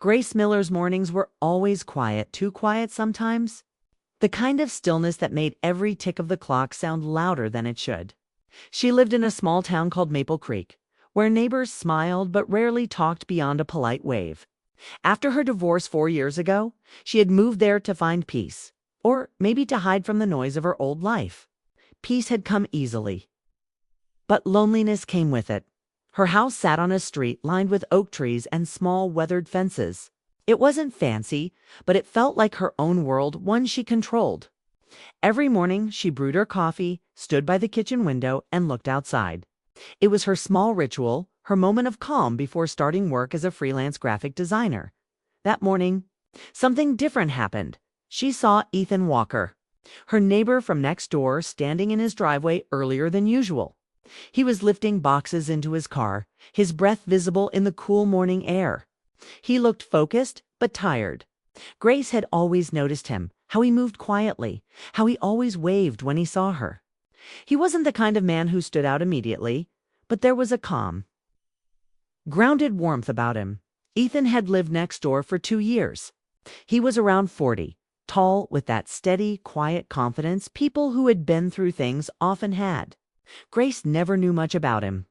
Grace Miller's mornings were always quiet, too quiet sometimes. The kind of stillness that made every tick of the clock sound louder than it should. She lived in a small town called Maple Creek, where neighbors smiled but rarely talked beyond a polite wave. After her divorce 4 years ago, she had moved there to find peace, or maybe to hide from the noise of her old life. Peace had come easily, but loneliness came with it. Her house sat on a street lined with oak trees and small weathered fences. It wasn't fancy, but it felt like her own world, one she controlled. Every morning she brewed her coffee, stood by the kitchen window, and looked outside. It was her small ritual, her moment of calm before starting work as a freelance graphic designer. That morning, something different happened. She saw Ethan Walker, her neighbor from next door, standing in his driveway earlier than usual. He was lifting boxes into his car, his breath visible in the cool morning air. He looked focused but tired. Grace had always noticed him, how he moved quietly, how he always waved when he saw her. He wasn't the kind of man who stood out immediately, but there was a calm, grounded warmth about him. Ethan had lived next door for 2 years. He was around 40, tall, with that steady, quiet confidence people who had been through things often had. Grace never knew much about him.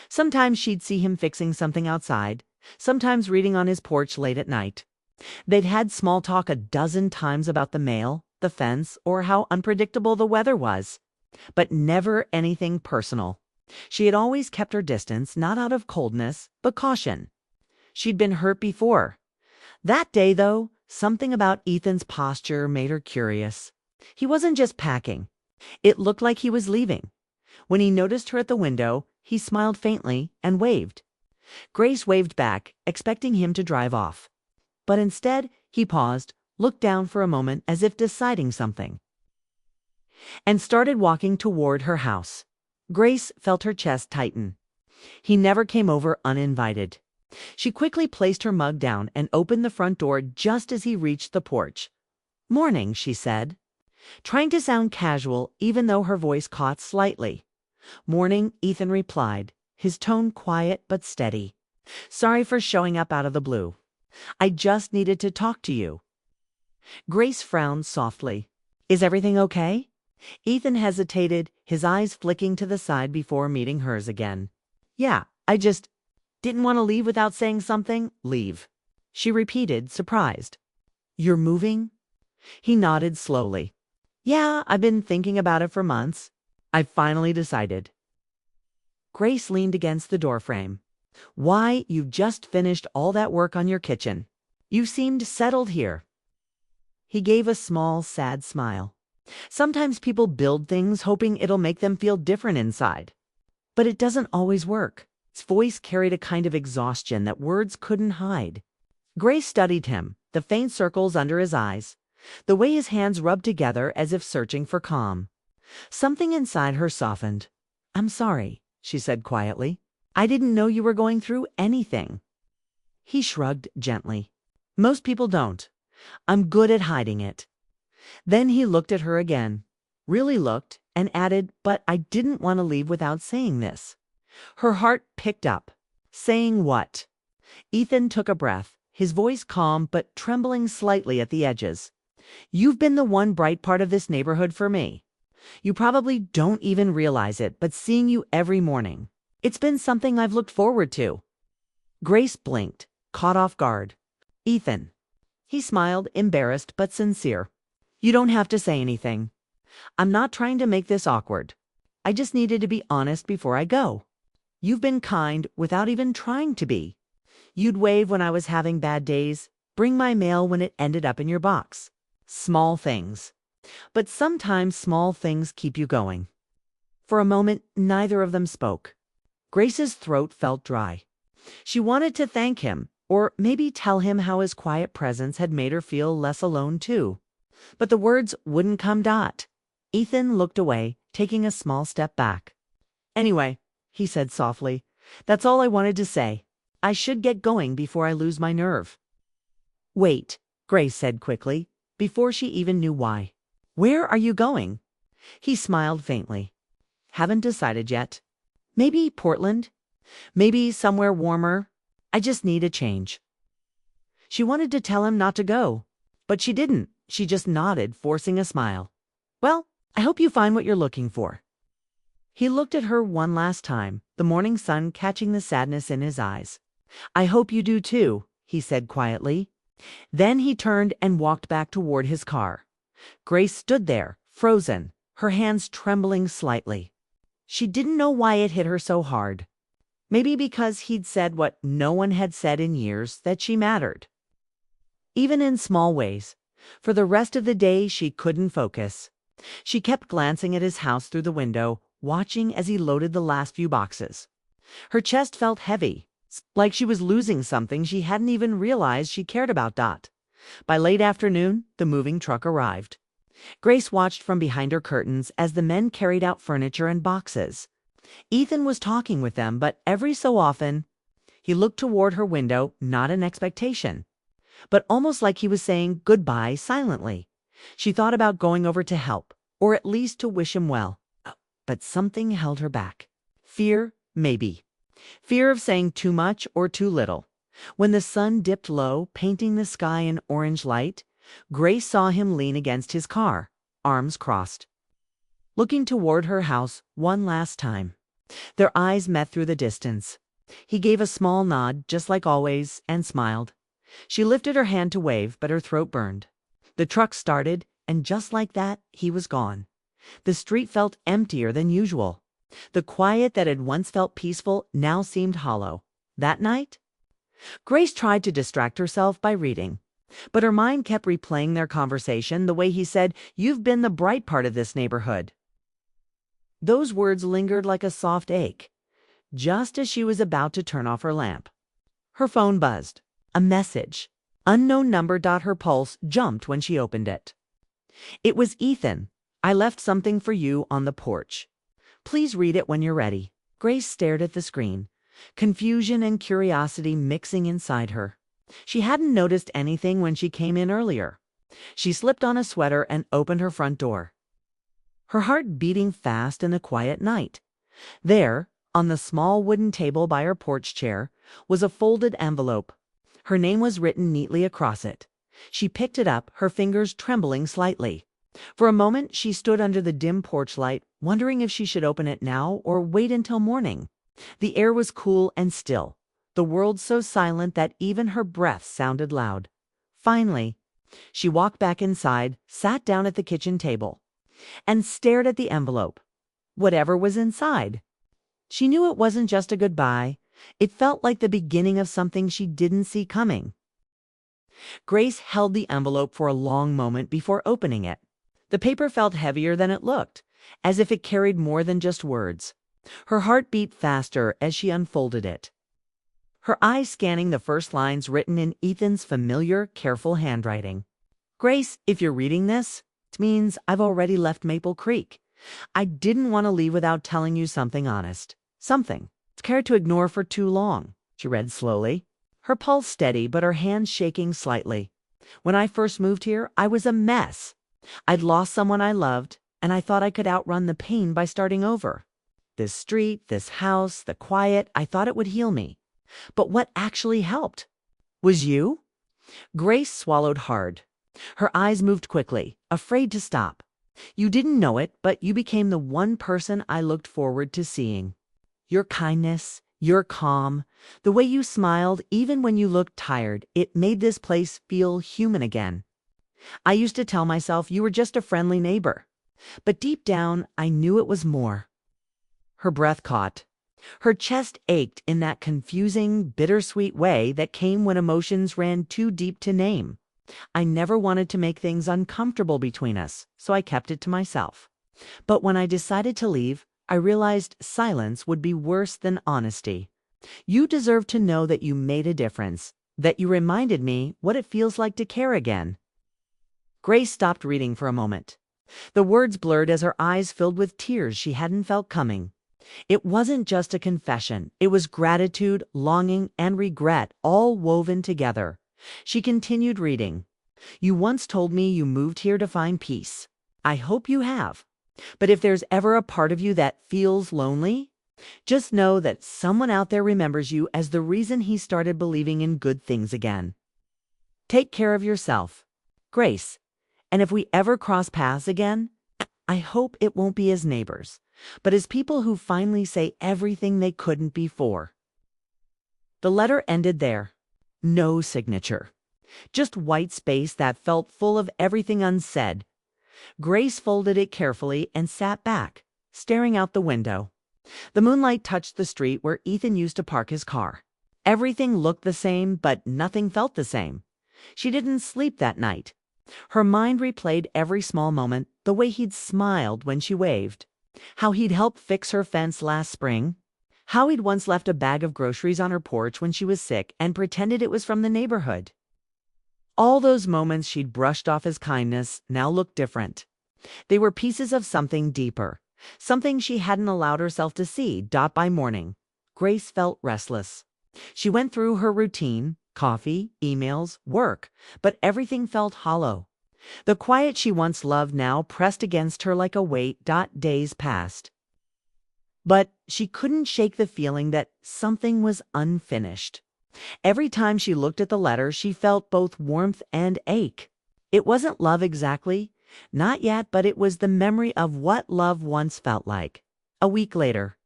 Sometimes she'd see him fixing something outside, sometimes reading on his porch late at night. They'd had small talk a dozen times about the mail, the fence, or how unpredictable the weather was, but never anything personal. She had always kept her distance, not out of coldness, but caution. She'd been hurt before. That day, though, something about Ethan's posture made her curious. He wasn't just packing. It looked like he was leaving. When he noticed her at the window, he smiled faintly and waved. Grace waved back, expecting him to drive off. But instead, he paused, looked down for a moment as if deciding something, and started walking toward her house. Grace felt her chest tighten. He never came over uninvited. She quickly placed her mug down and opened the front door just as he reached the porch. "Morning," she said, trying to sound casual even though her voice caught slightly. "Morning," Ethan replied, his tone quiet but steady. "Sorry for showing up out of the blue. I just needed to talk to you." Grace frowned softly. "Is everything okay?" Ethan hesitated, his eyes flicking to the side before meeting hers again. "Yeah, I just didn't want to leave without saying something." "Leave," she repeated, surprised. "You're moving?" He nodded slowly. "Yeah, I've been thinking about it for months. I've finally decided." Grace leaned against the doorframe. "Why, you've just finished all that work on your kitchen. You seemed settled here." He gave a small, sad smile. Sometimes people build things hoping it'll make them feel different inside. But it doesn't always work. His voice carried a kind of exhaustion that words couldn't hide. Grace studied him, the faint circles under his eyes, the way his hands rubbed together as if searching for calm. Something inside her softened. "I'm sorry," she said quietly. "I didn't know you were going through anything." He shrugged gently. "Most people don't. I'm good at hiding it." Then he looked at her again, really looked, and added, "But I didn't want to leave without saying this." Her heart picked up. Saying what? Ethan took a breath, his voice calm but trembling slightly at the edges. "You've been the one bright part of this neighborhood for me. You probably don't even realize it, but seeing you every morning, it's been something I've looked forward to." Grace blinked, caught off guard. "Ethan." He smiled, embarrassed but sincere. "You don't have to say anything. I'm not trying to make this awkward. I just needed to be honest before I go. You've been kind without even trying to be. You'd wave when I was having bad days, bring my mail when it ended up in your box. Small things. But sometimes small things keep you going." For a moment, neither of them spoke. Grace's throat felt dry. She wanted to thank him, or maybe tell him how his quiet presence had made her feel less alone too. But the words wouldn't come. Ethan looked away, taking a small step back. "Anyway," he said softly, "that's all I wanted to say. I should get going before I lose my nerve." "Wait," Grace said quickly, before she even knew why. "Where are you going?" He smiled faintly. "Haven't decided yet. Maybe Portland. Maybe somewhere warmer. I just need a change." She wanted to tell him not to go, but she didn't. She just nodded, forcing a smile. Well, I hope you find what you're looking for. He looked at her one last time, the morning sun catching the sadness in his eyes. I hope you do too, he said quietly. Then he turned and walked back toward his car. Grace stood there, frozen, her hands trembling slightly. She didn't know why it hit her so hard. Maybe because he'd said what no one had said in years, that she mattered. Even in small ways. For the rest of the day, she couldn't focus. She kept glancing at his house through the window, watching as he loaded the last few boxes. Her chest felt heavy, like she was losing something she hadn't even realized she cared about. By late afternoon, the moving truck arrived. Grace watched from behind her curtains as the men carried out furniture and boxes. Ethan was talking with them, but every so often, he looked toward her window, not in expectation, but almost like he was saying goodbye silently. She thought about going over to help, or at least to wish him well. But something held her back. Fear, maybe. Fear of saying too much or too little. When the sun dipped low, painting the sky in orange light, Grace saw him lean against his car, arms crossed, looking toward her house one last time. Their eyes met through the distance. He gave a small nod, just like always, and smiled. She lifted her hand to wave, but her throat burned. The truck started, and just like that, he was gone. The street felt emptier than usual. The quiet that had once felt peaceful now seemed hollow. That night, Grace tried to distract herself by reading, but her mind kept replaying their conversation, the way he said, "You've been the bright part of this neighborhood." Those words lingered like a soft ache. Just as she was about to turn off her lamp, her phone buzzed. A message. Unknown number. Her pulse jumped when she opened it. It was Ethan. I left something for you on the porch. Please read it when you're ready. Grace stared at the screen, confusion and curiosity mixing inside her. She hadn't noticed anything when she came in earlier. She slipped on a sweater and opened her front door, her heart beating fast in the quiet night. There, on the small wooden table by her porch chair, was a folded envelope. Her name was written neatly across it. She picked it up, her fingers trembling slightly. For a moment, she stood under the dim porch light, wondering if she should open it now or wait until morning. The air was cool and still, the world so silent that even her breath sounded loud. Finally, she walked back inside, sat down at the kitchen table, and stared at the envelope. Whatever was inside. She knew it wasn't just a goodbye. It felt like the beginning of something she didn't see coming. Grace held the envelope for a long moment before opening it. The paper felt heavier than it looked, as if it carried more than just words. Her heart beat faster as she unfolded it, her eyes scanning the first lines written in Ethan's familiar, careful handwriting. Grace, if you're reading this, it means I've already left Maple Creek. I didn't want to leave without telling you something honest. Something it's cared to ignore for too long. She read slowly, her pulse steady but her hands shaking slightly. When I first moved here, I was a mess. I'd lost someone I loved, and I thought I could outrun the pain by starting over. This street, this house, the quiet, I thought it would heal me. But what actually helped was you. Grace swallowed hard. Her eyes moved quickly, afraid to stop. You didn't know it, but you became the one person I looked forward to seeing. Your kindness, your calm, the way you smiled even when you looked tired, it made this place feel human again. I used to tell myself you were just a friendly neighbor, but deep down I knew it was more. Her breath caught. Her chest ached in that confusing, bittersweet way that came when emotions ran too deep to name. I never wanted to make things uncomfortable between us, so I kept it to myself. But when I decided to leave, I realized silence would be worse than honesty. You deserve to know that you made a difference, that you reminded me what it feels like to care again. Grace stopped reading for a moment. The words blurred as her eyes filled with tears she hadn't felt coming. It wasn't just a confession. It was gratitude, longing, and regret all woven together. She continued reading. You once told me you moved here to find peace. I hope you have. But if there's ever a part of you that feels lonely, just know that someone out there remembers you as the reason he started believing in good things again. Take care of yourself. Grace. And if we ever cross paths again, I hope it won't be as neighbors, but as people who finally say everything they couldn't before. The letter ended there. No signature. Just white space that felt full of everything unsaid. Grace folded it carefully and sat back, staring out the window. The moonlight touched the street where Ethan used to park his car. Everything looked the same, but nothing felt the same. She didn't sleep that night. Her mind replayed every small moment, the way he'd smiled when she waved, how he'd helped fix her fence last spring, how he'd once left a bag of groceries on her porch when she was sick and pretended it was from the neighborhood. All those moments she'd brushed off as kindness now looked different. They were pieces of something deeper, something she hadn't allowed herself to see. By morning, Grace felt restless. She went through her routine, coffee, emails, work, but everything felt hollow. The quiet she once loved now pressed against her like a weight. Days passed. But she couldn't shake the feeling that something was unfinished. Every time she looked at the letter, she felt both warmth and ache. It wasn't love exactly, not yet, but it was the memory of what love once felt like. A week later,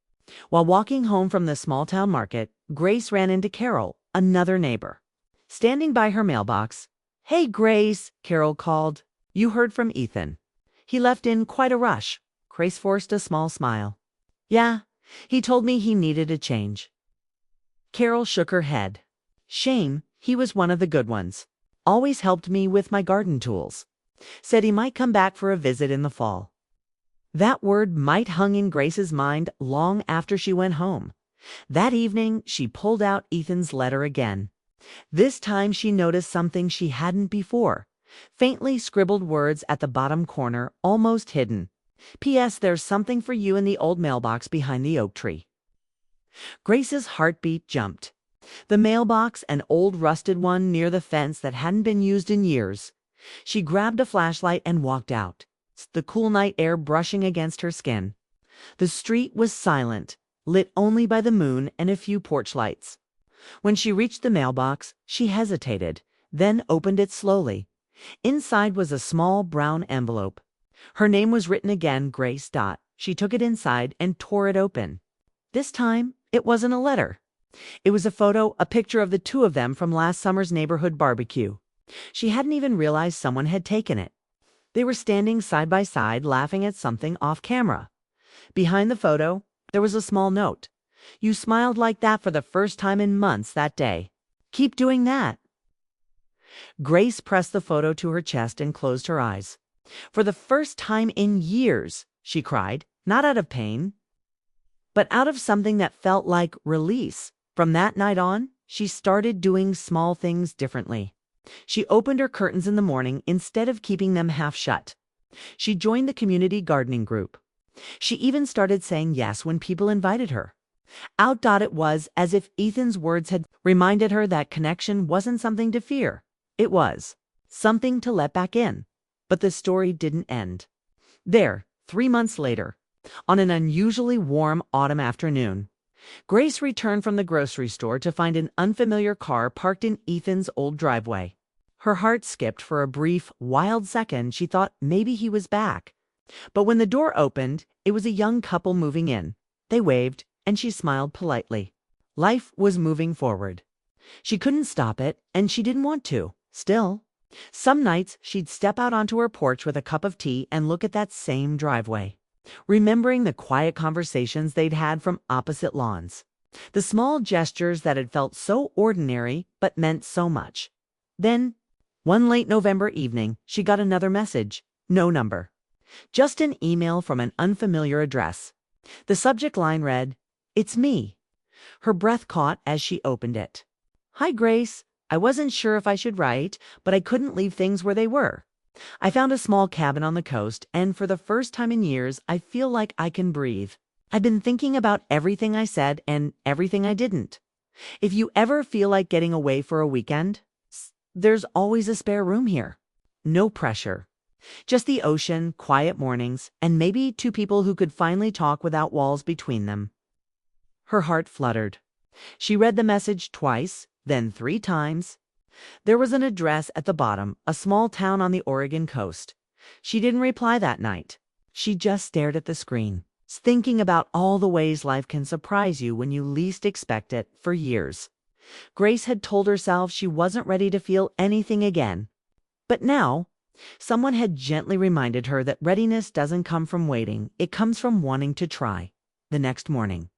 while walking home from the small-town market, Grace ran into Carol, another neighbor. Standing by her mailbox, "Hey, Grace," Carol called. "You heard from Ethan. He left in quite a rush." Grace forced a small smile. "Yeah, he told me he needed a change." Carol shook her head. "Shame, he was one of the good ones. Always helped me with my garden tools. Said he might come back for a visit in the fall." That word "might" hung in Grace's mind long after she went home. That evening, she pulled out Ethan's letter again. This time she noticed something she hadn't before. Faintly scribbled words at the bottom corner, almost hidden. "P.S. There's something for you in the old mailbox behind the oak tree." Grace's heartbeat jumped. The mailbox, an old rusted one near the fence that hadn't been used in years. She grabbed a flashlight and walked out, the cool night air brushing against her skin. The street was silent, lit only by the moon and a few porch lights. When she reached the mailbox, she hesitated, then opened it slowly. Inside was a small brown envelope. Her name was written again, Grace. She took it inside and tore it open. This time, it wasn't a letter. It was a photo, a picture of the two of them from last summer's neighborhood barbecue. She hadn't even realized someone had taken it. They were standing side by side, laughing at something off camera. Behind the photo, there was a small note. "You smiled like that for the first time in months that day. Keep doing that." Grace pressed the photo to her chest and closed her eyes. For the first time in years, she cried, not out of pain, but out of something that felt like release. From that night on, she started doing small things differently. She opened her curtains in the morning instead of keeping them half shut. She joined the community gardening group. She even started saying yes when people invited her. It was as if Ethan's words had reminded her that connection wasn't something to fear. It was something to let back in. But the story didn't end there. 3 months later, on an unusually warm autumn afternoon, Grace returned from the grocery store to find an unfamiliar car parked in Ethan's old driveway. Her heart skipped for a brief, wild second. She thought maybe he was back. But when the door opened, it was a young couple moving in. They waved, and she smiled politely. Life was moving forward. She couldn't stop it, and she didn't want to. Still, some nights she'd step out onto her porch with a cup of tea and look at that same driveway, remembering the quiet conversations they'd had from opposite lawns, the small gestures that had felt so ordinary but meant so much. Then, one late November evening, she got another message. No number. Just an email from an unfamiliar address. The subject line read, "It's me." Her breath caught as she opened it. "Hi, Grace. I wasn't sure if I should write, but I couldn't leave things where they were. I found a small cabin on the coast, and for the first time in years, I feel like I can breathe. I've been thinking about everything I said and everything I didn't. If you ever feel like getting away for a weekend, there's always a spare room here. No pressure. Just the ocean, quiet mornings, and maybe two people who could finally talk without walls between them." Her heart fluttered. She read the message twice, then 3 times. There was an address at the bottom, a small town on the Oregon coast. She didn't reply that night. She just stared at the screen, thinking about all the ways life can surprise you when you least expect it for years. Grace had told herself she wasn't ready to feel anything again. But now, someone had gently reminded her that readiness doesn't come from waiting, it comes from wanting to try. The next morning,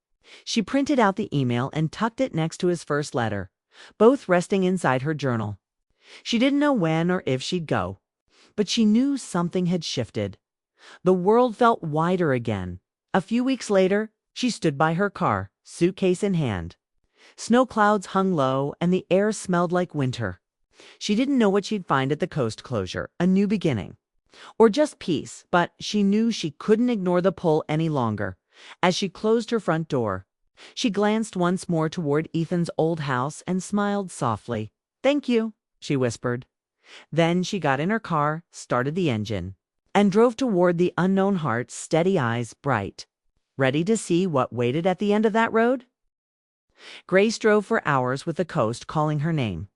she printed out the email and tucked it next to his first letter, both resting inside her journal. She didn't know when or if she'd go, but she knew something had shifted. The world felt wider again. A few weeks later, she stood by her car, suitcase in hand. Snow clouds hung low and the air smelled like winter. She didn't know what she'd find at the coast closure, a new beginning, or just peace, but she knew she couldn't ignore the pull any longer. As she closed her front door, she glanced once more toward Ethan's old house and smiled softly. "Thank you," she whispered. Then she got in her car, started the engine, and drove toward the unknown heart, steady eyes bright. Ready to see what waited at the end of that road? Grace drove for hours with the coast calling her name.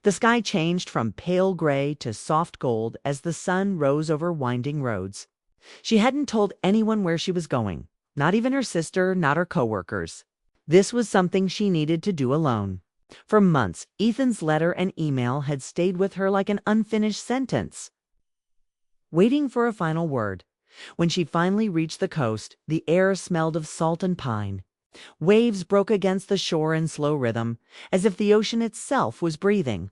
The sky changed from pale gray to soft gold as the sun rose over winding roads. She hadn't told anyone where she was going, not even her sister, not her coworkers. This was something she needed to do alone. For months, Ethan's letter and email had stayed with her like an unfinished sentence, waiting for a final word. When she finally reached the coast, the air smelled of salt and pine. Waves broke against the shore in slow rhythm, as if the ocean itself was breathing.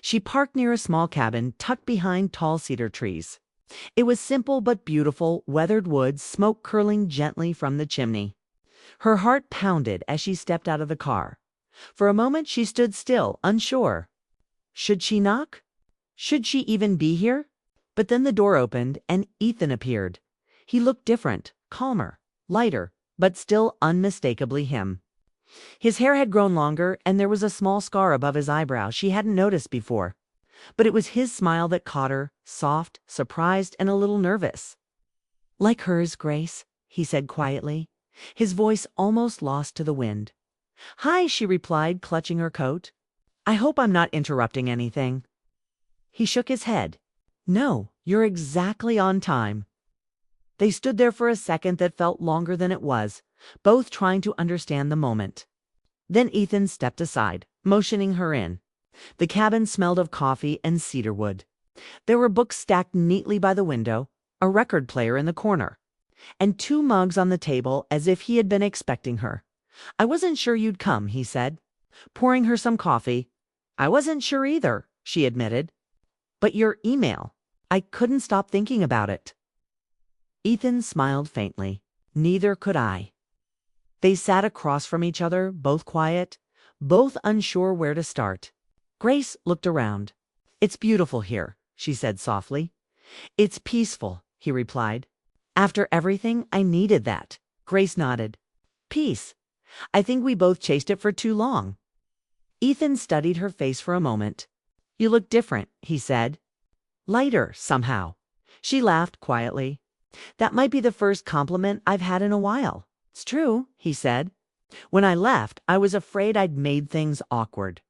She parked near a small cabin tucked behind tall cedar trees. It was simple but beautiful, weathered wood, smoke curling gently from the chimney. Her heart pounded as she stepped out of the car. For a moment she stood still, unsure. Should she knock? Should she even be here? But then the door opened and Ethan appeared. He looked different, calmer, lighter, but still unmistakably him. His hair had grown longer and there was a small scar above his eyebrow she hadn't noticed before. But it was his smile that caught her, soft, surprised, and a little nervous. "Like hers, Grace," he said quietly, his voice almost lost to the wind. "Hi," she replied, clutching her coat. "I hope I'm not interrupting anything." He shook his head. "No, you're exactly on time." They stood there for a second that felt longer than it was, both trying to understand the moment. Then Ethan stepped aside, motioning her in. The cabin smelled of coffee and cedarwood. There were books stacked neatly by the window, a record player in the corner, and 2 mugs on the table as if he had been expecting her. "I wasn't sure you'd come," he said, pouring her some coffee. "I wasn't sure either," she admitted. "But your email, I couldn't stop thinking about it." Ethan smiled faintly. "Neither could I." They sat across from each other, both quiet, both unsure where to start. Grace looked around. "It's beautiful here," she said softly. "It's peaceful," he replied. "After everything, I needed that." Grace nodded. "Peace. I think we both chased it for too long." Ethan studied her face for a moment. "You look different," he said. "Lighter, somehow." She laughed quietly. "That might be the first compliment I've had in a while." "It's true," he said. "When I left, I was afraid I'd made things awkward.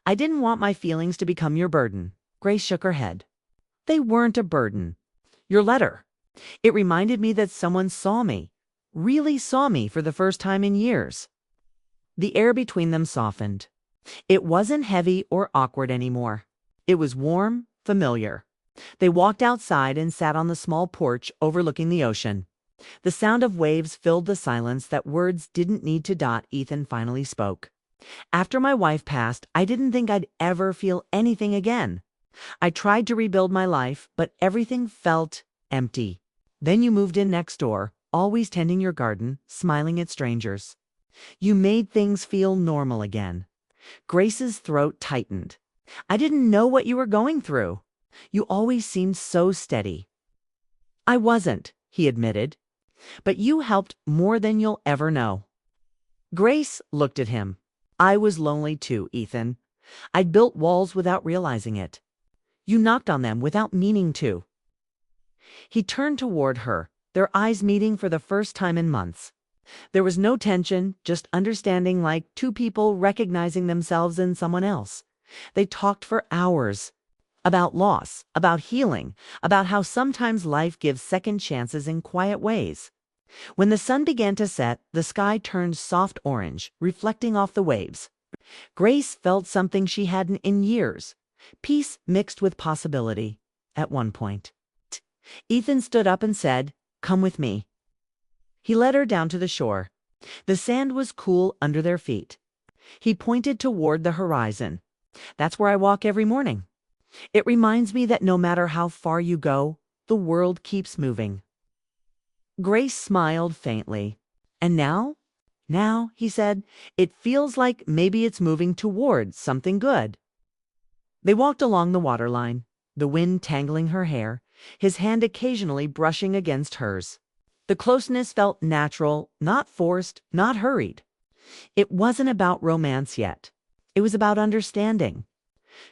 I didn't want my feelings to become your burden." Grace shook her head. "They weren't a burden. Your letter. It reminded me that someone saw me, really saw me for the first time in years." The air between them softened. It wasn't heavy or awkward anymore. It was warm, familiar. They walked outside and sat on the small porch overlooking the ocean. The sound of waves filled the silence that words didn't need to dot. Ethan finally spoke. "After my wife passed, I didn't think I'd ever feel anything again. I tried to rebuild my life, but everything felt empty. Then you moved in next door, always tending your garden, smiling at strangers. You made things feel normal again." Grace's throat tightened. "I didn't know what you were going through. You always seemed so steady." "I wasn't," he admitted. "But you helped more than you'll ever know." Grace looked at him. "I was lonely too, Ethan. I'd built walls without realizing it. You knocked on them without meaning to." He turned toward her, their eyes meeting for the first time in months. There was no tension, just understanding, like 2 people recognizing themselves in someone else. They talked for hours about loss, about healing, about how sometimes life gives second chances in quiet ways. When the sun began to set, the sky turned soft orange, reflecting off the waves. Grace felt something she hadn't in years, peace mixed with possibility. At one point, Ethan stood up and said, "Come with me." He led her down to the shore. The sand was cool under their feet. He pointed toward the horizon. "That's where I walk every morning. It reminds me that no matter how far you go, the world keeps moving." Grace smiled faintly. "And now?" "Now," he said, "it feels like maybe it's moving towards something good." They walked along the waterline, the wind tangling her hair, his hand occasionally brushing against hers. The closeness felt natural, not forced, not hurried. It wasn't about romance yet. It was about understanding.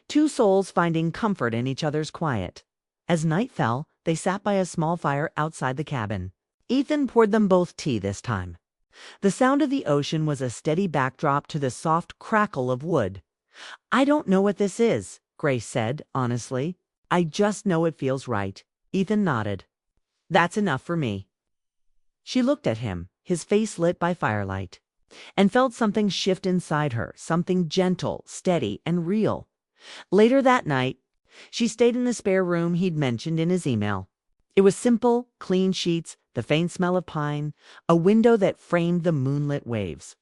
Two souls finding comfort in each other's quiet. As night fell, they sat by a small fire outside the cabin. Ethan poured them both tea this time. The sound of the ocean was a steady backdrop to the soft crackle of wood. "I don't know what this is," Grace said, honestly. "I just know it feels right." Ethan nodded. "That's enough for me." She looked at him, his face lit by firelight, and felt something shift inside her, something gentle, steady, and real. Later that night, she stayed in the spare room he'd mentioned in his email. It was simple, clean sheets, the faint smell of pine, a window that framed the moonlit waves.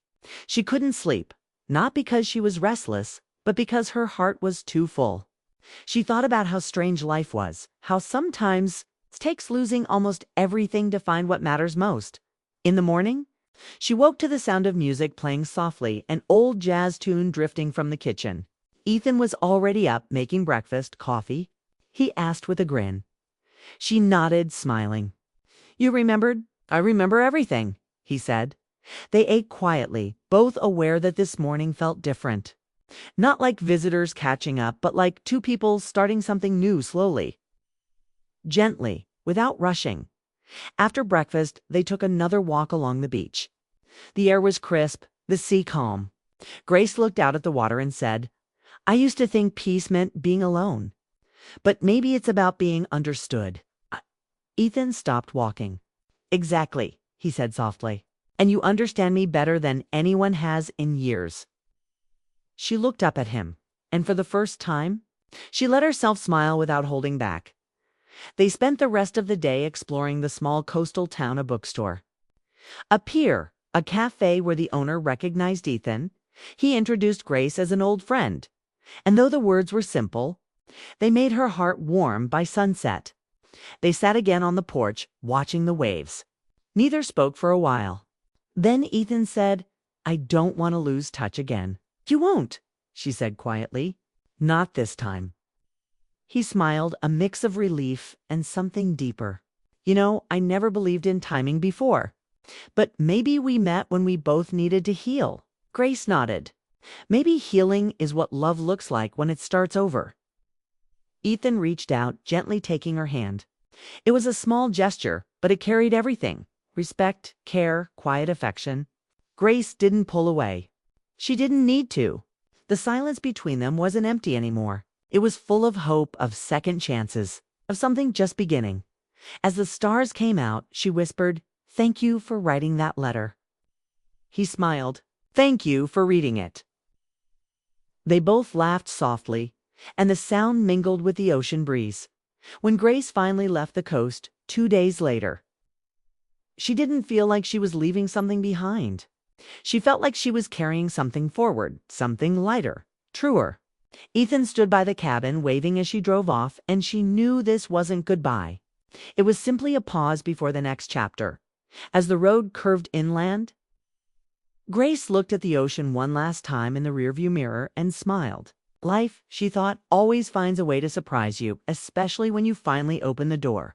She couldn't sleep, not because she was restless, but because her heart was too full. She thought about how strange life was, how sometimes it takes losing almost everything to find what matters most. In the morning, she woke to the sound of music playing softly, an old jazz tune drifting from the kitchen. Ethan was already up, making breakfast. "Coffee?" he asked with a grin. She nodded, smiling. "You remembered?" "I remember everything," he said. They ate quietly, both aware that this morning felt different. Not like visitors catching up, but like two people starting something new slowly. Gently, without rushing. After breakfast, they took another walk along the beach. The air was crisp, the sea calm. Grace looked out at the water and said, "I used to think peace meant being alone. But maybe it's about being understood." Ethan stopped walking. "Exactly," he said softly. "And you understand me better than anyone has in years." She looked up at him, and for the first time, she let herself smile without holding back. They spent the rest of the day exploring the small coastal town, a bookstore, a pier, a cafe where the owner recognized Ethan. He introduced Grace as an old friend, and though the words were simple, they made her heart warm by sunset. They sat again on the porch, watching the waves. Neither spoke for a while. Then Ethan said, "I don't want to lose touch again." "You won't," she said quietly. "Not this time." He smiled, a mix of relief and something deeper. "You know, I never believed in timing before. But maybe we met when we both needed to heal." Grace nodded. "Maybe healing is what love looks like when it starts over." Ethan reached out, gently taking her hand. It was a small gesture, but it carried everything: respect, care, quiet affection. Grace didn't pull away. She didn't need to. The silence between them wasn't empty anymore. It was full of hope, of second chances, of something just beginning. As the stars came out, she whispered, "Thank you for writing that letter." He smiled. "Thank you for reading it." They both laughed softly, and the sound mingled with the ocean breeze. When Grace finally left the coast, 2 days later, she didn't feel like she was leaving something behind. She felt like she was carrying something forward, something lighter, truer. Ethan stood by the cabin, waving as she drove off, and she knew this wasn't goodbye. It was simply a pause before the next chapter. As the road curved inland, Grace looked at the ocean one last time in the rearview mirror and smiled. Life, she thought, always finds a way to surprise you, especially when you finally open the door.